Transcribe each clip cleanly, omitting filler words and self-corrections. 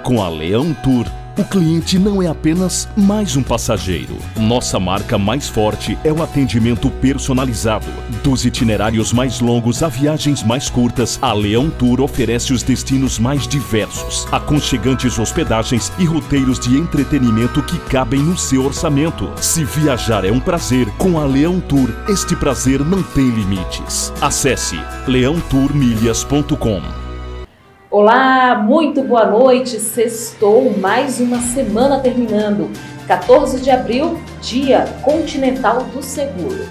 Com a Leão Tour, o cliente não é apenas mais um passageiro. Nossa marca mais forte é o atendimento personalizado. Dos itinerários mais longos a viagens mais curtas, a Leão Tour oferece os destinos mais diversos, aconchegantes hospedagens e roteiros de entretenimento que cabem no seu orçamento. Se viajar é um prazer, com a Leão Tour, este prazer não tem limites. Acesse leãotourmilhas.com. Olá, muito boa noite, sextou, mais uma semana terminando, 14 de abril, Dia Continental do Seguro.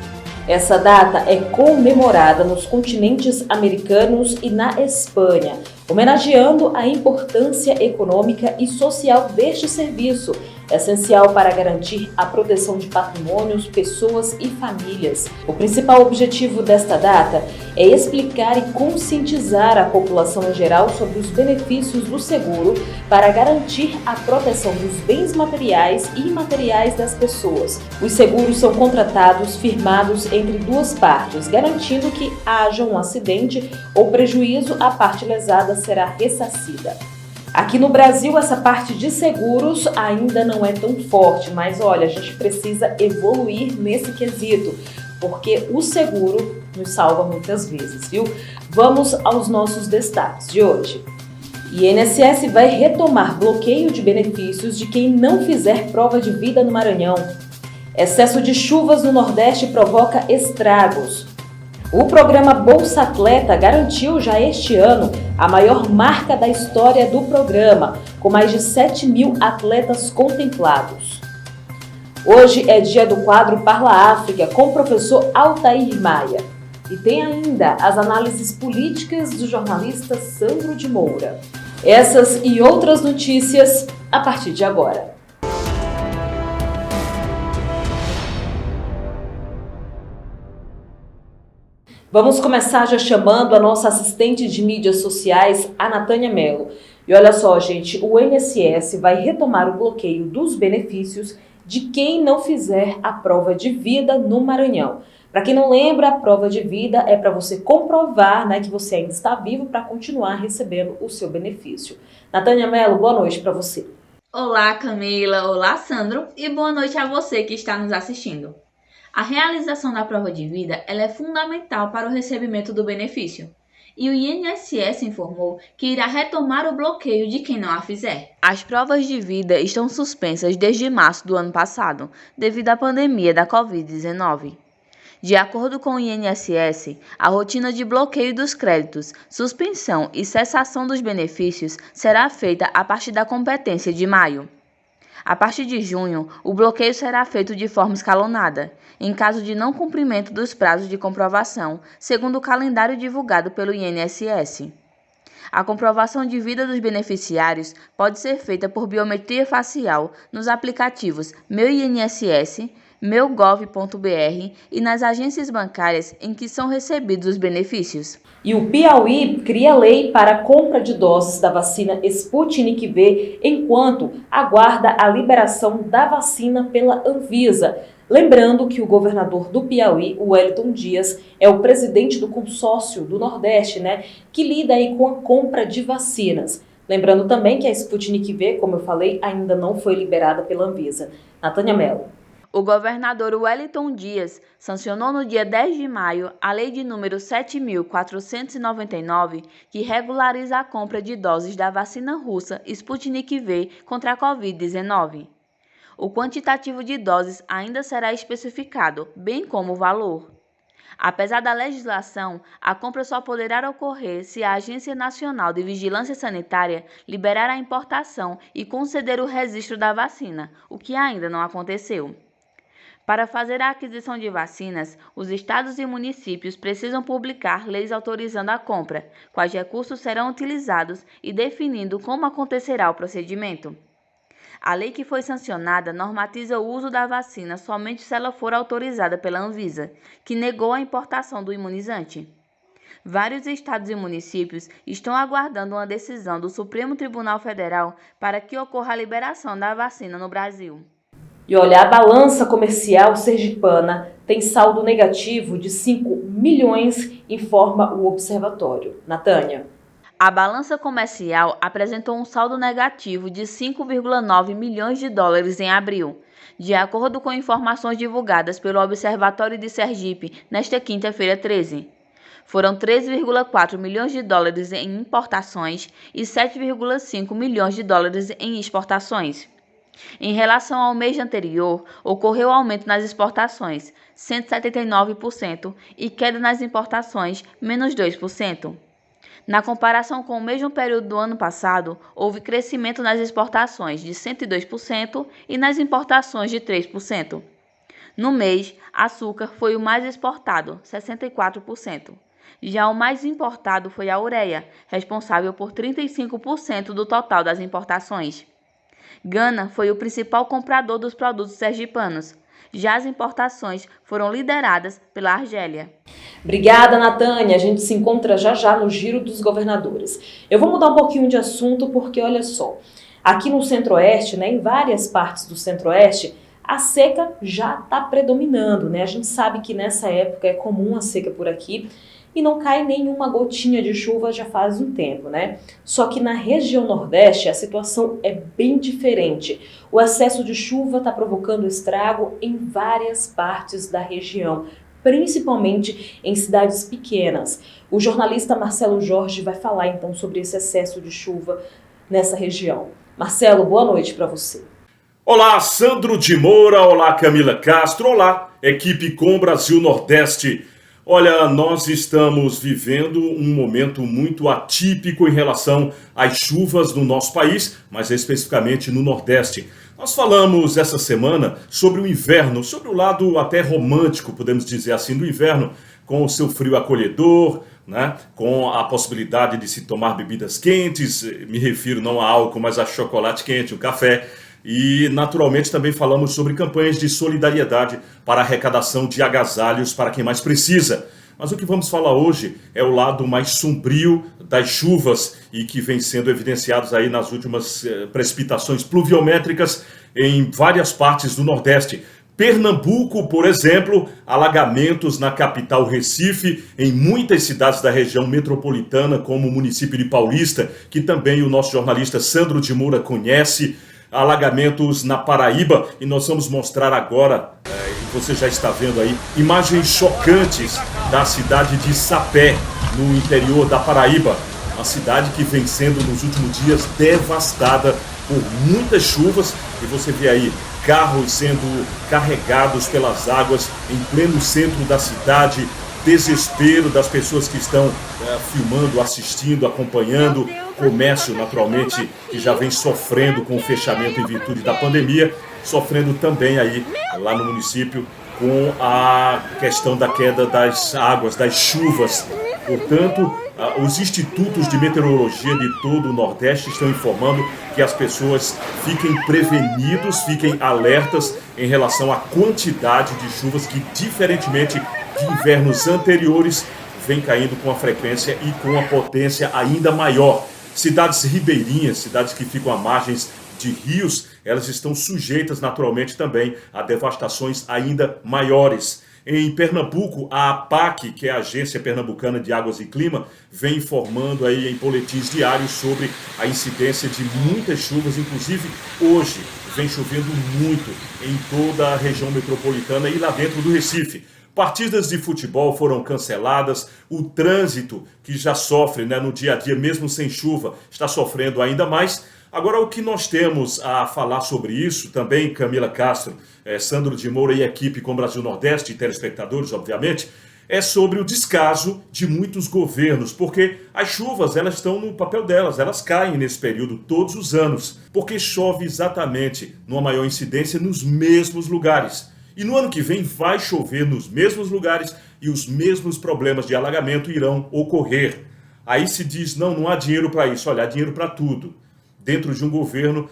Essa data é comemorada nos continentes americanos e na Espanha, homenageando a importância econômica e social deste serviço, essencial para garantir a proteção de patrimônios, pessoas e famílias. O principal objetivo desta data é explicar e conscientizar a população em geral sobre os benefícios do seguro para garantir a proteção dos bens materiais e imateriais das pessoas. Os seguros são contratados firmados entre duas partes, garantindo que haja um acidente ou prejuízo, a parte lesada será ressarcida. Aqui no Brasil, essa parte de seguros ainda não é tão forte, mas olha, a gente precisa evoluir nesse quesito, porque o seguro nos salva muitas vezes, viu? Vamos aos nossos destaques de hoje. INSS vai retomar bloqueio de benefícios de quem não fizer prova de vida no Maranhão. Excesso de chuvas no Nordeste provoca estragos. O programa Bolsa Atleta garantiu já este ano a maior marca da história do programa, com mais de 7.000 atletas contemplados. Hoje é dia do quadro Parla África com o professor Altair Maia. E tem ainda as análises políticas do jornalista Sandro de Moura. Essas e outras notícias a partir de agora. Vamos começar já chamando a nossa assistente de mídias sociais, a Natânia Mello. E olha só, gente, o INSS vai retomar o bloqueio dos benefícios de quem não fizer a prova de vida no Maranhão. Para quem não lembra, a prova de vida é para você comprovar, né, que você ainda está vivo para continuar recebendo o seu benefício. Natânia Mello, boa noite para você. Olá, Camila. Olá, Sandro. E boa noite a você que está nos assistindo. A realização da prova de vida ela é fundamental para o recebimento do benefício. E o INSS informou que irá retomar o bloqueio de quem não a fizer. As provas de vida estão suspensas desde março do ano passado, devido à pandemia da Covid-19. De acordo com o INSS, a rotina de bloqueio dos créditos, suspensão e cessação dos benefícios será feita a partir da competência de maio. A partir de junho, o bloqueio será feito de forma escalonada, em caso de não cumprimento dos prazos de comprovação, segundo o calendário divulgado pelo INSS. A comprovação de vida dos beneficiários pode ser feita por biometria facial nos aplicativos Meu INSS, meu.gov.br e nas agências bancárias em que são recebidos os benefícios. E o Piauí cria lei para a compra de doses da vacina Sputnik V enquanto aguarda a liberação da vacina pela Anvisa. Lembrando que o governador do Piauí, o Wellington Dias, é o presidente do consórcio do Nordeste, né, que lida aí com a compra de vacinas. Lembrando também que a Sputnik V, como eu falei, ainda não foi liberada pela Anvisa. Natânia Mello. O governador Wellington Dias sancionou no dia 10 de maio a Lei de número 7.499, que regulariza a compra de doses da vacina russa Sputnik V contra a Covid-19. O quantitativo de doses ainda será especificado, bem como o valor. Apesar da legislação, a compra só poderá ocorrer se a Agência Nacional de Vigilância Sanitária liberar a importação e conceder o registro da vacina, o que ainda não aconteceu. Para fazer a aquisição de vacinas, os estados e municípios precisam publicar leis autorizando a compra, quais recursos serão utilizados e definindo como acontecerá o procedimento. A lei que foi sancionada normatiza o uso da vacina somente se ela for autorizada pela Anvisa, que negou a importação do imunizante. Vários estados e municípios estão aguardando uma decisão do Supremo Tribunal Federal para que ocorra a liberação da vacina no Brasil. E olha, a balança comercial sergipana tem saldo negativo de 5 milhões, informa o observatório. Natânia. A balança comercial apresentou um saldo negativo de 5,9 milhões de dólares em abril, de acordo com informações divulgadas pelo Observatório de Sergipe nesta quinta-feira 13. Foram 13,4 milhões de dólares em importações e 7,5 milhões de dólares em exportações. Em relação ao mês anterior, ocorreu aumento nas exportações, 179%, e queda nas importações, menos 2%. Na comparação com o mesmo período do ano passado, houve crescimento nas exportações de 102% e nas importações de 3%. No mês, açúcar foi o mais exportado, 64%. Já o mais importado foi a ureia, responsável por 35% do total das importações. Gana foi o principal comprador dos produtos sergipanos. Já as importações foram lideradas pela Argélia. Obrigada, Natânia. A gente se encontra já já no Giro dos Governadores. Eu vou mudar um pouquinho de assunto porque, olha só, aqui no Centro-Oeste, em várias partes do Centro-Oeste, a seca já está predominando, A gente sabe que nessa época é comum a seca por aqui e não cai nenhuma gotinha de chuva já faz um tempo, Só que na região Nordeste a situação é bem diferente. O excesso de chuva está provocando estrago em várias partes da região, principalmente em cidades pequenas. O jornalista Marcelo Jorge vai falar então sobre esse excesso de chuva nessa região. Marcelo, boa noite para você. Olá, Sandro de Moura, olá, Camila Castro, olá, equipe Com Brasil Nordeste. Olha, nós estamos vivendo um momento muito atípico em relação às chuvas no nosso país, mas especificamente no Nordeste. Nós falamos essa semana sobre o inverno, sobre o lado até romântico, podemos dizer assim, do inverno, com o seu frio acolhedor, com a possibilidade de se tomar bebidas quentes, me refiro não a álcool, mas a chocolate quente, o café. E, naturalmente, também falamos sobre campanhas de solidariedade para arrecadação de agasalhos para quem mais precisa. Mas o que vamos falar hoje é o lado mais sombrio das chuvas e que vem sendo evidenciados aí nas últimas precipitações pluviométricas em várias partes do Nordeste. Pernambuco, por exemplo, alagamentos na capital Recife, em muitas cidades da região metropolitana, como o município de Paulista, que também o nosso jornalista Sandro de Moura conhece. Alagamentos na Paraíba, e nós vamos mostrar agora, você já está vendo aí, imagens chocantes da cidade de Sapé, no interior da Paraíba, uma cidade que vem sendo nos últimos dias devastada por muitas chuvas, e você vê aí carros sendo carregados pelas águas em pleno centro da cidade, desespero das pessoas que estão filmando, assistindo, acompanhando, comércio naturalmente que já vem sofrendo com o fechamento em virtude da pandemia, sofrendo também aí lá no município com a questão da queda das águas, das chuvas. Portanto, os institutos de meteorologia de todo o Nordeste estão informando que as pessoas fiquem prevenidos, fiquem alertas em relação à quantidade de chuvas que, diferentemente de invernos anteriores, vem caindo com a frequência e com a potência ainda maior. Cidades ribeirinhas, cidades que ficam à margens de rios, elas estão sujeitas naturalmente também a devastações ainda maiores. Em Pernambuco, a APAC, que é a Agência Pernambucana de Águas e Clima, vem informando aí em boletins diários sobre a incidência de muitas chuvas, inclusive hoje vem chovendo muito em toda a região metropolitana e lá dentro do Recife. Partidas de futebol foram canceladas, o trânsito, que já sofre no dia a dia, mesmo sem chuva, está sofrendo ainda mais. Agora, o que nós temos a falar sobre isso, também Camila Castro, Sandro de Moura e equipe Com Brasil Nordeste, e telespectadores, obviamente, é sobre o descaso de muitos governos, porque as chuvas elas estão no papel delas, elas caem nesse período todos os anos, porque chove exatamente numa maior incidência nos mesmos lugares. E no ano que vem vai chover nos mesmos lugares e os mesmos problemas de alagamento irão ocorrer. Aí se diz, não há dinheiro para isso. Olha, há dinheiro para tudo. Dentro de um governo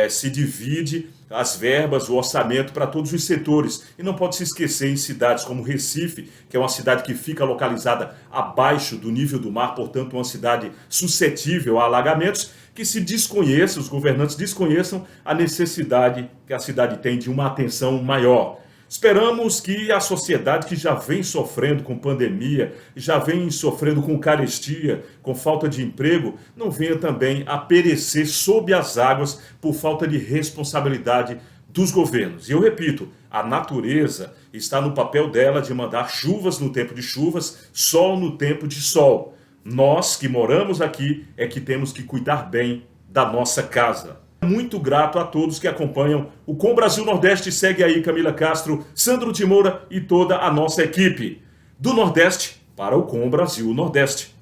se divide as verbas, o orçamento para todos os setores. E não pode se esquecer em cidades como Recife, que é uma cidade que fica localizada abaixo do nível do mar, portanto uma cidade suscetível a alagamentos, que se desconheça, os governantes desconheçam a necessidade que a cidade tem de uma atenção maior. Esperamos que a sociedade que já vem sofrendo com pandemia, já vem sofrendo com carestia, com falta de emprego, não venha também a perecer sob as águas por falta de responsabilidade dos governos. E eu repito, a natureza está no papel dela de mandar chuvas no tempo de chuvas, sol no tempo de sol. Nós que moramos aqui é que temos que cuidar bem da nossa casa. Muito grato a todos que acompanham o Com Brasil Nordeste. Segue aí Camila Castro, Sandro de Moura e toda a nossa equipe. Do Nordeste para o Com Brasil Nordeste.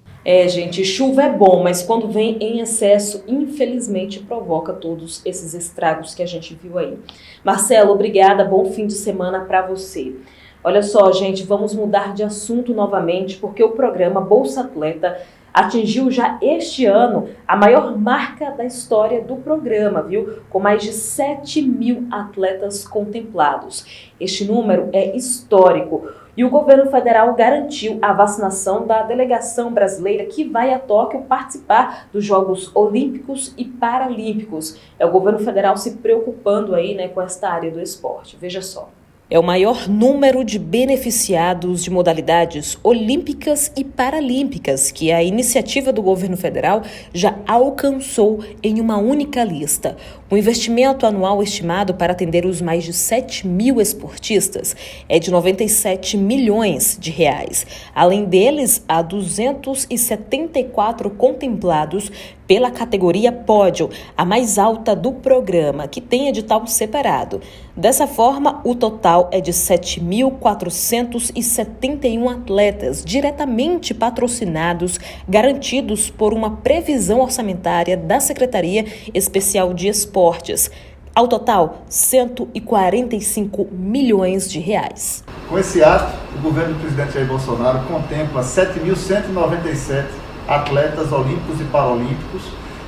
Gente, chuva é bom, mas quando vem em excesso, infelizmente provoca todos esses estragos que a gente viu aí. Marcelo, obrigada, bom fim de semana para você. Olha só, gente, vamos mudar de assunto novamente, porque o programa Bolsa Atleta atingiu já este ano a maior marca da história do programa, viu? Com mais de 7.000 atletas contemplados. Este número é histórico. E o governo federal garantiu a vacinação da delegação brasileira que vai a Tóquio participar dos Jogos Olímpicos e Paralímpicos. É o governo federal se preocupando aí, né, com esta área do esporte. Veja só. É o maior número de beneficiados de modalidades olímpicas e paralímpicas que a iniciativa do governo federal já alcançou em uma única lista. O investimento anual estimado para atender os mais de 7.000 esportistas é de 97 milhões de reais. Além deles, há 274 contemplados pela categoria Pódio, a mais alta do programa, que tem edital separado. Dessa forma, o total é de 7.471 atletas diretamente patrocinados, garantidos por uma previsão orçamentária da Secretaria Especial de Esportes. Ao total, 145 milhões de reais. Com esse ato, o governo do presidente Jair Bolsonaro contempla 7.197 atletas olímpicos e paralímpicos,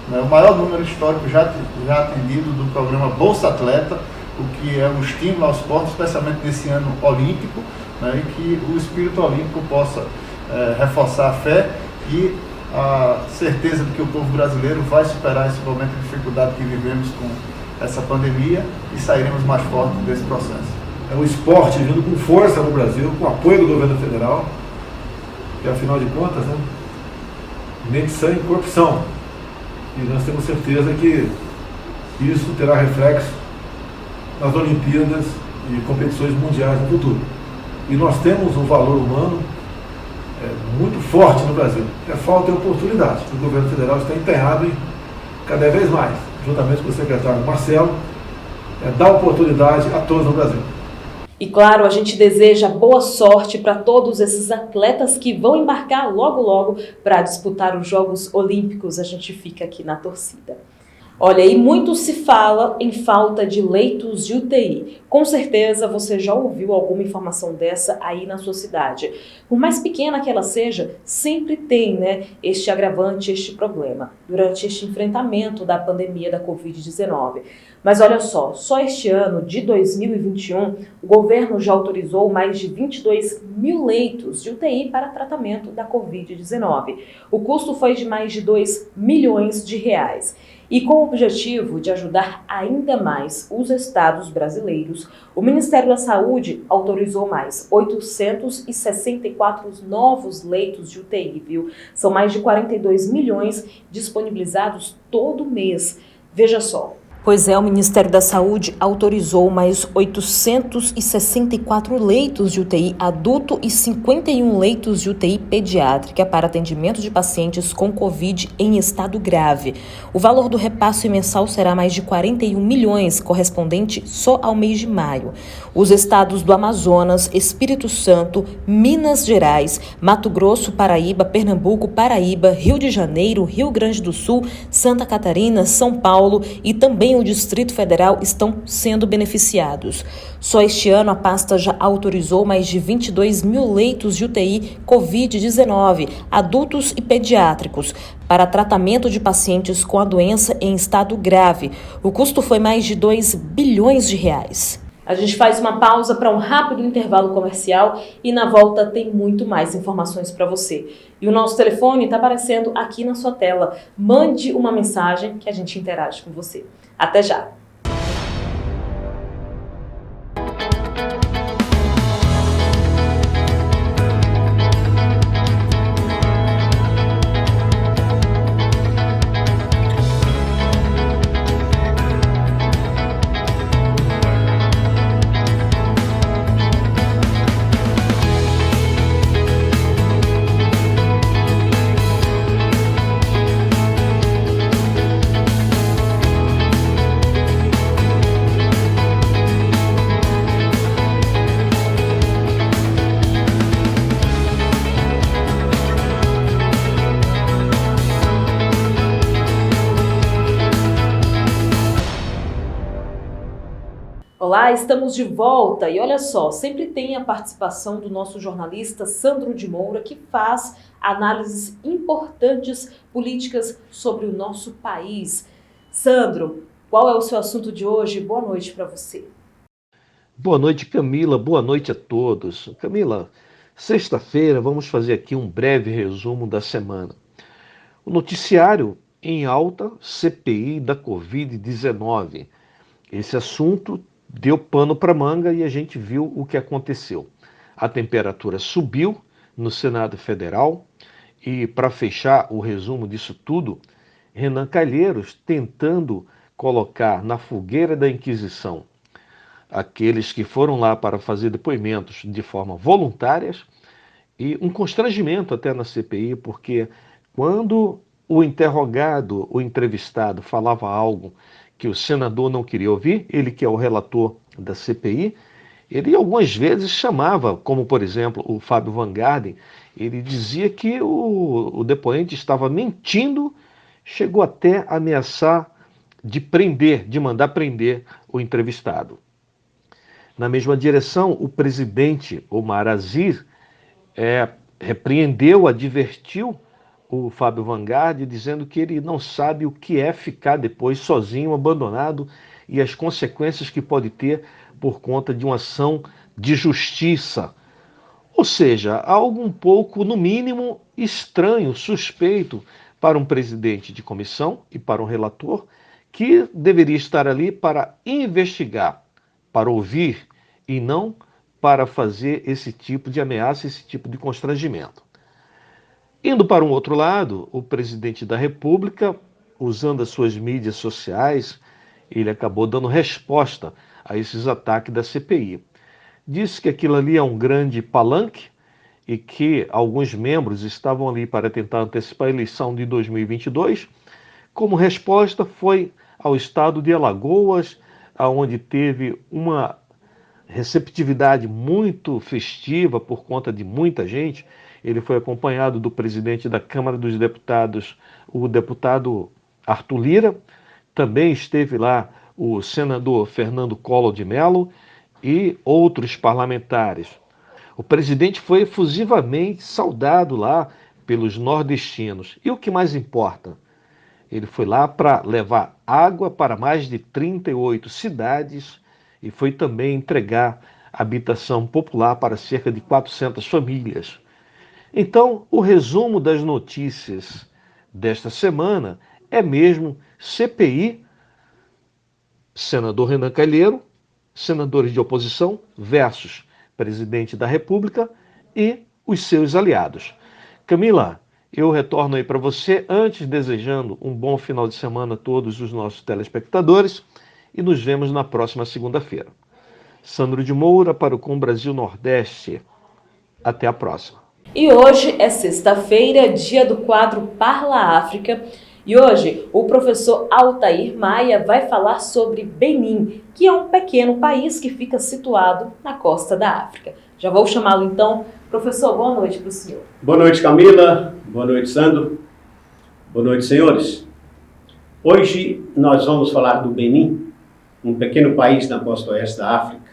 né, o maior número histórico já atendido do programa Bolsa Atleta, o que é um estímulo ao esporte, especialmente nesse ano olímpico, né, e que o espírito olímpico possa reforçar a fé e a certeza de que o povo brasileiro vai superar esse momento de dificuldade que vivemos com essa pandemia e sairemos mais fortes desse processo. É um esporte vindo com força no Brasil, com apoio do governo federal, que afinal de contas, né, mente sã e corpo são. E nós temos certeza que isso terá reflexo nas Olimpíadas e competições mundiais no futuro. E nós temos um valor humano muito forte no Brasil. É falta de oportunidade. O governo federal está empenhado em, cada vez mais, juntamente com o secretário Marcelo, dar oportunidade a todos no Brasil. E claro, a gente deseja boa sorte para todos esses atletas que vão embarcar logo logo para disputar os Jogos Olímpicos. A gente fica aqui na torcida. Olha, e muito se fala em falta de leitos de UTI. Com certeza você já ouviu alguma informação dessa aí na sua cidade. Por mais pequena que ela seja, sempre tem, né, este agravante, este problema, durante este enfrentamento da pandemia da Covid-19. Mas olha só este ano de 2021, o governo já autorizou mais de 22 mil leitos de UTI para tratamento da Covid-19. O custo foi de mais de 2 milhões de reais. E com o objetivo de ajudar ainda mais os estados brasileiros, o Ministério da Saúde autorizou mais 864 novos leitos de UTI, viu? São mais de 42 milhões disponibilizados todo mês. Veja só. Pois é, o Ministério da Saúde autorizou mais 864 leitos de UTI adulto e 51 leitos de UTI pediátrica para atendimento de pacientes com Covid em estado grave. O valor do repasse mensal será mais de 41 milhões, correspondente só ao mês de maio. Os estados do Amazonas, Espírito Santo, Minas Gerais, Mato Grosso, Paraíba, Pernambuco, Paraíba, Rio de Janeiro, Rio Grande do Sul, Santa Catarina, São Paulo e também o Distrito Federal estão sendo beneficiados. Só este ano a pasta já autorizou mais de 22 mil leitos de UTI Covid-19, adultos e pediátricos, para tratamento de pacientes com a doença em estado grave. O custo foi mais de 2 bilhões de reais. A gente faz uma pausa para um rápido intervalo comercial e na volta tem muito mais informações para você. E o nosso telefone está aparecendo aqui na sua tela. Mande uma mensagem que a gente interage com você. Até já! Olá, estamos de volta e olha só, sempre tem a participação do nosso jornalista Sandro de Moura, que faz análises importantes políticas sobre o nosso país. Sandro, qual é o seu assunto de hoje? Boa noite para você. Boa noite, Camila. Boa noite a todos. Camila, sexta-feira vamos fazer aqui um breve resumo da semana. O noticiário em alta, CPI da Covid-19. Esse assunto deu pano para manga e a gente viu o que aconteceu. A temperatura subiu no Senado Federal e, para fechar o resumo disso tudo, Renan Calheiros tentando colocar na fogueira da Inquisição aqueles que foram lá para fazer depoimentos de forma voluntárias e um constrangimento até na CPI, porque quando o interrogado, o entrevistado, falava algo que o senador não queria ouvir, ele que é o relator da CPI, ele algumas vezes chamava, como por exemplo o Fábio Van Garden, ele dizia que o depoente estava mentindo, chegou até a ameaçar de prender, de mandar prender o entrevistado. Na mesma direção, o presidente Omar Aziz repreendeu, advertiu o Fábio Van Garden, dizendo que ele não sabe o que é ficar depois sozinho, abandonado, e as consequências que pode ter por conta de uma ação de justiça. Ou seja, algo um pouco, no mínimo, estranho, suspeito para um presidente de comissão e para um relator que deveria estar ali para investigar, para ouvir e não para fazer esse tipo de ameaça, esse tipo de constrangimento. Indo para um outro lado, o presidente da República, usando as suas mídias sociais, ele acabou dando resposta a esses ataques da CPI. Disse que aquilo ali é um grande palanque e que alguns membros estavam ali para tentar antecipar a eleição de 2022. Como resposta, foi ao estado de Alagoas, onde teve uma receptividade muito festiva por conta de muita gente. Ele foi acompanhado do presidente da Câmara dos Deputados, o deputado Arthur Lira. Também esteve lá o senador Fernando Collor de Mello e outros parlamentares. O presidente foi efusivamente saudado lá pelos nordestinos. E o que mais importa? Ele foi lá para levar água para mais de 38 cidades e foi também entregar habitação popular para cerca de 400 famílias. Então, o resumo das notícias desta semana é mesmo CPI, senador Renan Calheiros, senadores de oposição versus presidente da República e os seus aliados. Camila, eu retorno aí para você, antes desejando um bom final de semana a todos os nossos telespectadores e nos vemos na próxima segunda-feira. Sandro de Moura para o Com Brasil Nordeste. Até a próxima. E hoje é sexta-feira, dia do quadro Parla África. E hoje o professor Altair Maia vai falar sobre Benin, que é um pequeno país que fica situado na costa da África. Já vou chamá-lo então. Professor, boa noite para o senhor. Boa noite, Camila. Boa noite, Sandro. Boa noite, senhores. Hoje nós vamos falar do Benin, um pequeno país na costa oeste da África,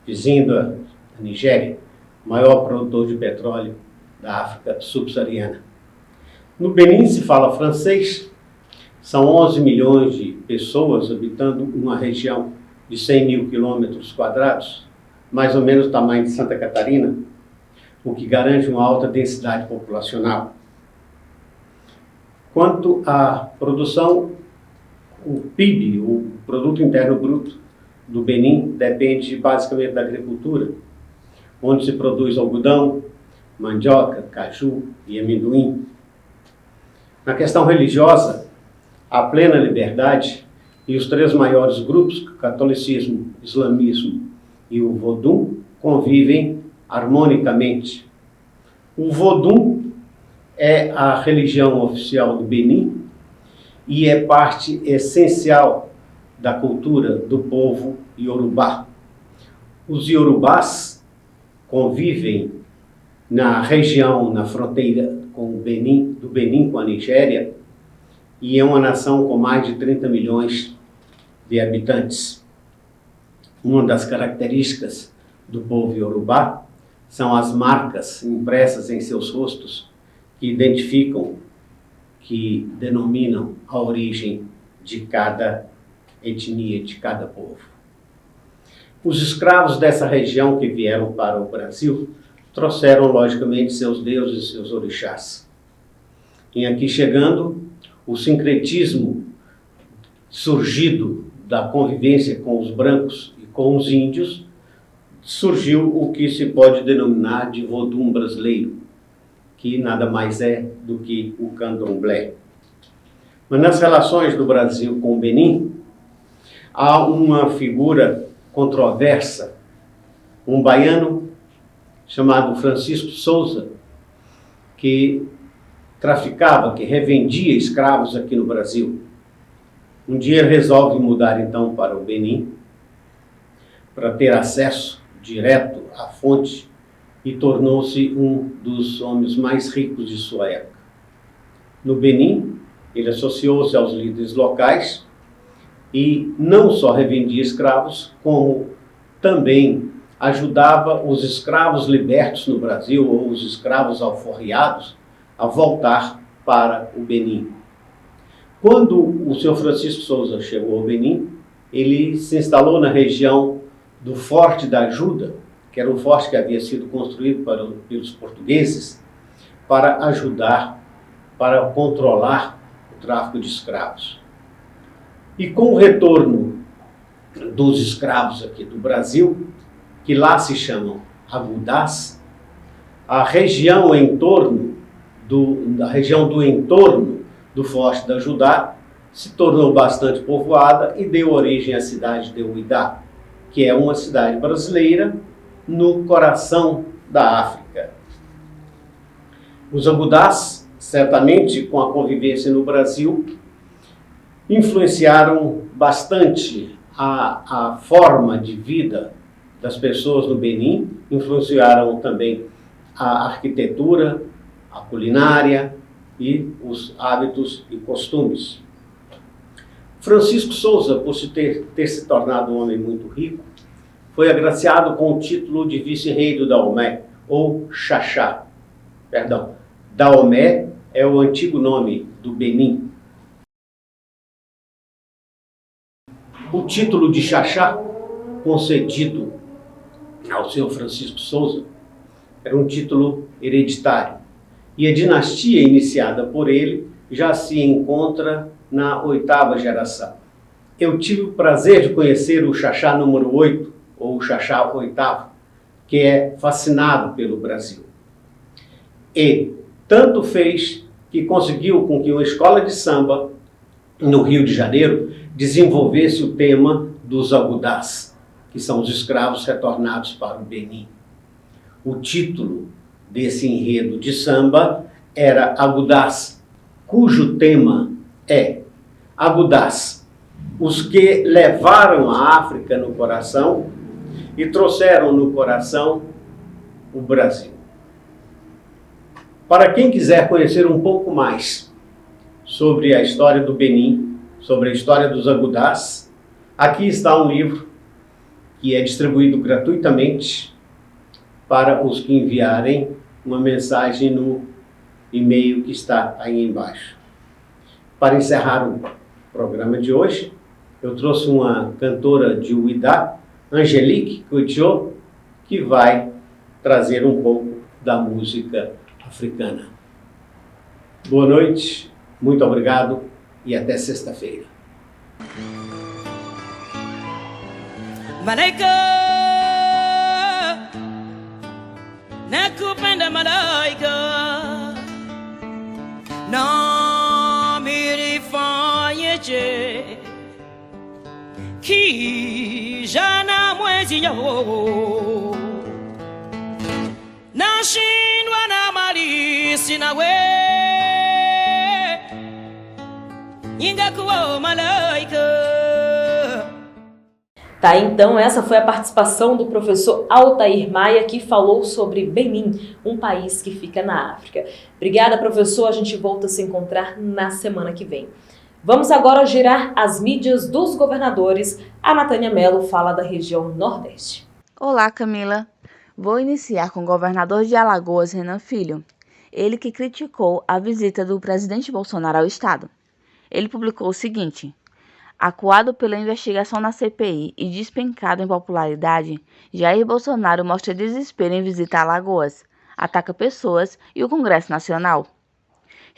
vizinho da Nigéria, maior produtor de petróleo da África subsaariana. No Benin se fala francês, são 11 milhões de pessoas habitando uma região de 100 mil quilômetros quadrados, mais ou menos o tamanho de Santa Catarina, o que garante uma alta densidade populacional. Quanto à produção, o PIB, o Produto Interno Bruto do Benin, depende basicamente da agricultura, onde se produz algodão, mandioca, caju e amendoim. Na questão religiosa, a plena liberdade e os três maiores grupos, catolicismo, islamismo e o Vodun, convivem harmonicamente. O Vodun é a religião oficial do Benin e é parte essencial da cultura do povo iorubá. Os iorubás convivem na região, na fronteira com o Benin, do Benin com a Nigéria, e é uma nação com mais de 30 milhões de habitantes. uma das características do povo Yorubá são as marcas impressas em seus rostos que identificam, que denominam a origem de cada etnia, de cada povo. Os escravos dessa região que vieram para o Brasil trouxeram, logicamente, seus deuses e seus orixás. E aqui chegando, o sincretismo surgido da convivência com os brancos e com os índios, surgiu o que se pode denominar de vodum brasileiro, que nada mais é do que o candomblé. Mas nas relações do Brasil com o Benin, há uma figura controversa, um baiano chamado Francisco Souza, que traficava, que revendia escravos aqui no Brasil. Um dia resolve mudar então para o Benin, para ter acesso direto à fonte, e tornou-se um dos homens mais ricos de sua época. No Benin, ele associou-se aos líderes locais e não só revendia escravos, como também ajudava os escravos libertos no Brasil, ou os escravos alforriados, a voltar para o Benin. Quando o senhor Francisco Souza chegou ao Benin, ele se instalou na região do Forte da Ajuda, que era um forte que havia sido construído pelos portugueses para ajudar, para controlar o tráfico de escravos. E com o retorno dos escravos aqui do Brasil, que lá se chamam agudás, a região do entorno do Forte da Ajuda se tornou bastante povoada e deu origem à cidade de Uidá, que é uma cidade brasileira no coração da África. Os agudás, certamente com a convivência no Brasil, influenciaram bastante a forma de vida das pessoas no Benin, influenciaram também a arquitetura, a culinária e os hábitos e costumes. Francisco Souza, por ter se tornado um homem muito rico, foi agraciado com o título de vice-rei do Daomé, ou Xaxá. Perdão, Daomé é o antigo nome do Benin. O título de Xaxá, concedido ao senhor Francisco Souza, era um título hereditário. E a dinastia iniciada por ele já se encontra na 8ª geração. Eu tive o prazer de conhecer o Xaxá número 8, ou o Xaxá 8º, que é fascinado pelo Brasil. E tanto fez que conseguiu com que uma escola de samba no Rio de Janeiro desenvolvesse o tema dos agudás, que são os escravos retornados para o Benin. O título desse enredo de samba era Agudás, cujo tema é Agudás, os que levaram a África no coração e trouxeram no coração o Brasil. Para quem quiser conhecer um pouco mais sobre a história do Benin, sobre a história dos agudás, aqui está um livro que é distribuído gratuitamente para os que enviarem uma mensagem no e-mail que está aí embaixo. Para encerrar o programa de hoje, eu trouxe uma cantora de Uidá, Angelique Couture, que vai trazer um pouco da música africana. Boa noite, muito obrigado e até sexta-feira. Malaika nakupenda malaika na mirifanyeje kijana mwezi nyawo nashindwa na mali sina we ingakuwa malaika. Tá, então essa foi a participação do professor Altair Maia, que falou sobre Benin, um país que fica na África. Obrigada, professor. A gente volta a se encontrar na semana que vem. Vamos agora girar as mídias dos governadores. A Natânia Mello fala da região Nordeste. Olá, Camila. Vou iniciar com o governador de Alagoas, Renan Filho. Ele que criticou a visita do presidente Bolsonaro ao estado. Ele publicou o seguinte: acuado pela investigação na CPI e despencado em popularidade, Jair Bolsonaro mostra desespero em visita a Alagoas, ataca pessoas e o Congresso Nacional.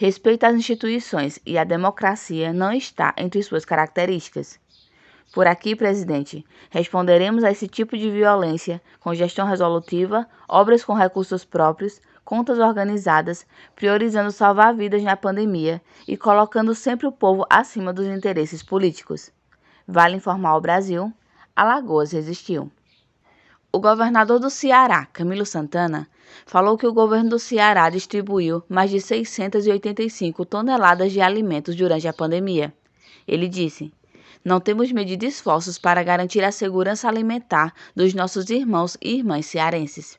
Respeito às instituições e à democracia não está entre suas características. Por aqui, presidente, responderemos a esse tipo de violência com gestão resolutiva, obras com recursos próprios, contas organizadas, priorizando salvar vidas na pandemia e colocando sempre o povo acima dos interesses políticos. Vale informar ao Brasil, Alagoas resistiu. O governador do Ceará, Camilo Santana, falou que o governo do Ceará distribuiu mais de 685 toneladas de alimentos durante a pandemia. Ele disse: não temos medido esforços para garantir a segurança alimentar dos nossos irmãos e irmãs cearenses.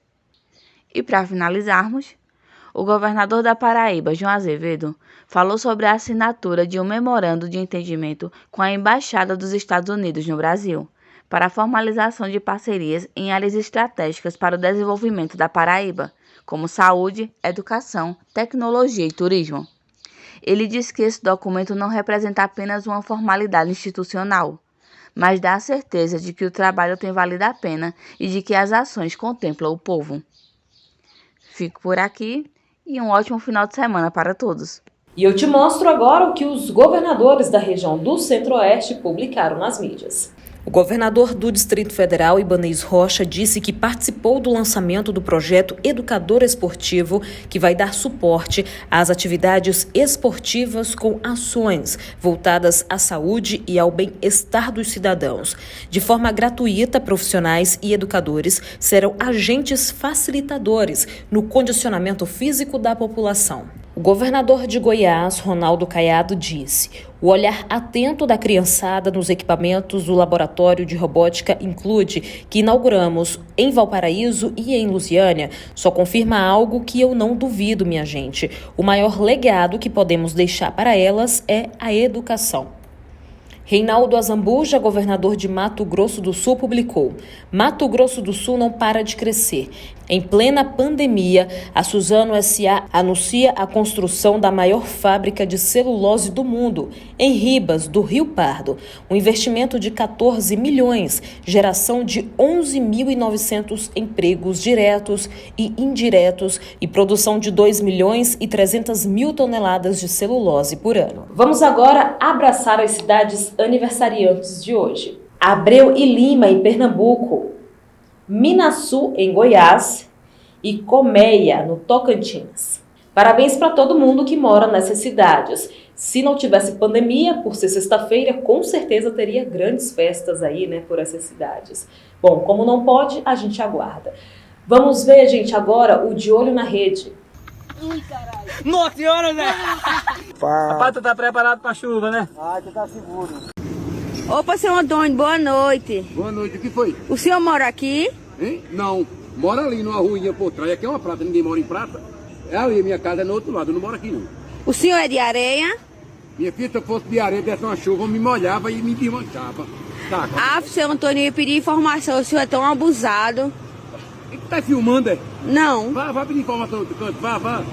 E para finalizarmos, o governador da Paraíba, João Azevedo, falou sobre a assinatura de um memorando de entendimento com a Embaixada dos Estados Unidos no Brasil, para a formalização de parcerias em áreas estratégicas para o desenvolvimento da Paraíba, como saúde, educação, tecnologia e turismo. Ele diz que esse documento não representa apenas uma formalidade institucional, mas dá a certeza de que o trabalho tem valido a pena e de que as ações contemplam o povo. Fico por aqui e um ótimo final de semana para todos. E eu te mostro agora o que os governadores da região do Centro-Oeste publicaram nas mídias. O governador do Distrito Federal, Ibanez Rocha, disse que participou do lançamento do projeto Educador Esportivo, que vai dar suporte às atividades esportivas com ações voltadas à saúde e ao bem-estar dos cidadãos. De forma gratuita, profissionais e educadores serão agentes facilitadores no condicionamento físico da população. O governador de Goiás, Ronaldo Caiado, disse: o olhar atento da criançada nos equipamentos do laboratório de robótica include que inauguramos em Valparaíso e em Lusiânia só confirma algo que eu não duvido, minha gente. O maior legado que podemos deixar para elas é a educação. Reinaldo Azambuja, governador de Mato Grosso do Sul, publicou: Mato Grosso do Sul não para de crescer. Em plena pandemia, a Suzano S.A. anuncia a construção da maior fábrica de celulose do mundo, em Ribas, do Rio Pardo. Um investimento de 14 milhões, geração de 11.900 empregos diretos e indiretos e produção de 2.300.000 toneladas de celulose por ano. Vamos agora abraçar as cidades aniversariantes de hoje. Abreu e Lima, em Pernambuco, Minaçu, em Goiás e Colmeia, no Tocantins. Parabéns para todo mundo que mora nessas cidades. Se não tivesse pandemia, por ser sexta-feira, com certeza teria grandes festas aí, né, por essas cidades. Bom, como não pode, a gente aguarda. Vamos ver, gente, agora o De Olho na Rede. Nossa senhora, Zé! Rapaz, tu tá preparado pra chuva, né? Ah, tu tá seguro. Opa, seu Antônio, boa noite. Boa noite, o que foi? O senhor mora aqui? Hein? Não, mora ali numa ruinha por trás. Aqui é uma prata, ninguém mora em prata. É ali, minha casa é no outro lado, eu não moro aqui não. O senhor é de areia? Minha filha, se eu fosse de areia, desse uma chuva, eu me molhava e me desmanchava. Tá, Ah, seu Antônio, eu ia pedir informação, o senhor é tão abusado. E tu tá filmando, é? Não. Vá pedir informação no outro canto, vá.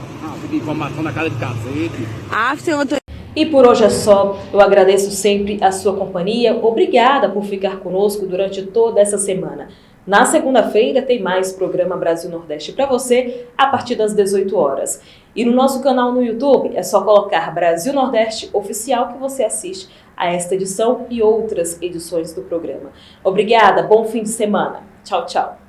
Pedir informação na casa de cacete. Ah, seu Antônio. E por hoje é só. Eu agradeço sempre a sua companhia. Obrigada por ficar conosco durante toda essa semana. Na segunda-feira tem mais programa Brasil Nordeste para você a partir das 18 horas. E no nosso canal no YouTube é só colocar Brasil Nordeste Oficial que você assiste a esta edição e outras edições do programa. Obrigada, bom fim de semana. Tchau, tchau.